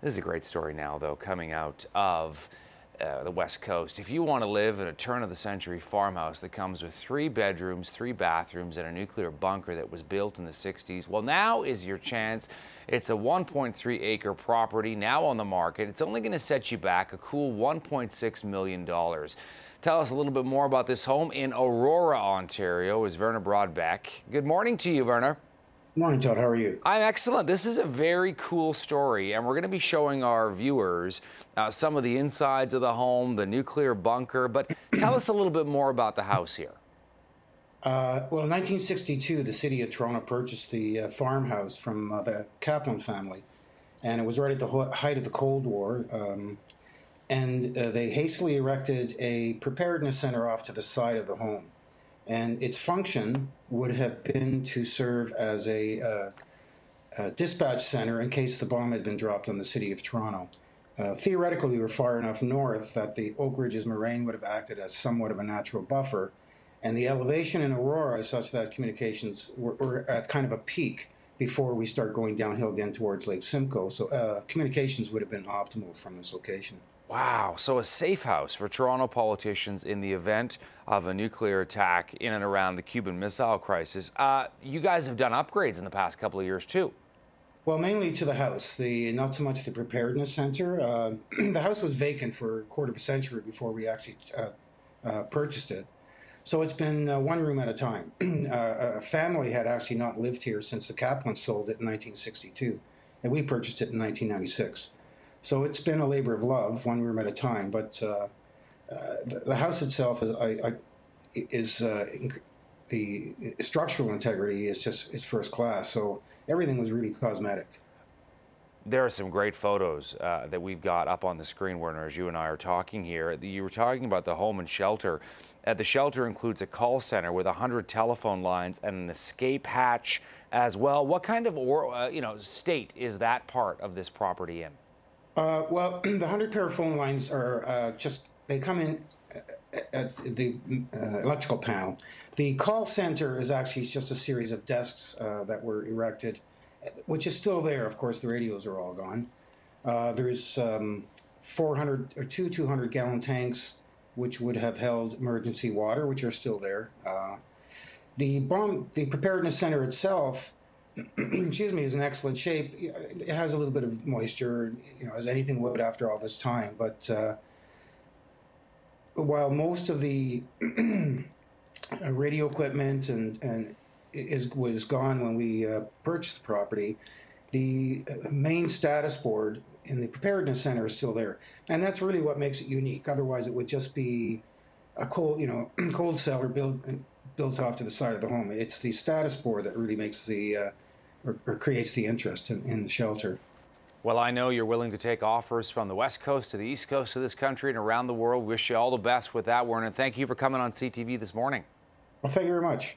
This is a great story now, though, coming out of the West Coast. If you want to live in a turn-of-the-century farmhouse that comes with 3 bedrooms, 3 bathrooms, and a nuclear bunker that was built in the 60s, well, now is your chance. It's a 1.3-acre property now on the market. It's only going to set you back a cool $1.6 million. Tell us a little bit more about this home in Aurora, Ontario, is Werner Brodbeck. Good morning to you, Werner. Morning, Todd. How are you? I'm excellent. This is a very cool story, and we're going to be showing our viewers some of the insides of the home, the nuclear bunker. But tell us a little bit more about the house here. Well, in 1962, the city of Toronto purchased the farmhouse from the Kaplan family, and it was right at the height of the Cold War. And they hastily erected a preparedness center off to the side of the home. And its function would have been to serve as a dispatch center in case the bomb had been dropped on the city of Toronto. Theoretically, we were far enough north that the Oak Ridges moraine would have acted as somewhat of a natural buffer, and the elevation in Aurora is such that communications were at kind of a peak before we start going downhill again towards Lake Simcoe. So communications would have been optimal from this location. Wow, so a safe house for Toronto politicians in the event of a nuclear attack in and around the Cuban Missile Crisis. You guys have done upgrades in the past couple of years too. Well, mainly to the house, not so much the preparedness center. The house was vacant for a quarter of a century before we actually purchased it. So it's been one room at a time. A family had actually not lived here since the Kaplans sold it in 1962, and we purchased it in 1996. So it's been a labor of love, one room at a time. But the house itself is the structural integrity is first class. So everything was really cosmetic. There are some great photos that we've got up on the screen, Werner, as you and I are talking here. You were talking about the home and shelter. The shelter includes a call center with 100 telephone lines and an escape hatch as well. What kind of state is that part of this property in? Well, the 100 pair of phone lines are they come in at the electrical panel. The call center is actually just a series of desks that were erected, which is still there. Of course, the radios are all gone. There's 2 200-gallon tanks, which would have held emergency water, which are still there. The preparedness center itself, excuse me, is in excellent shape. It has a little bit of moisture, as anything would after all this time. But while most of the radio equipment was gone when we purchased the property, the main status board in the preparedness center is still there, and that's really what makes it unique. Otherwise, it would just be a cold cellar built off to the side of the home. It's the status board that really makes the or creates the interest in the shelter. Well, I know you're willing to take offers from the West Coast to the East Coast of this country and around the world. Wish you all the best with that, Werner. And thank you for coming on CTV this morning. Well, thank you very much.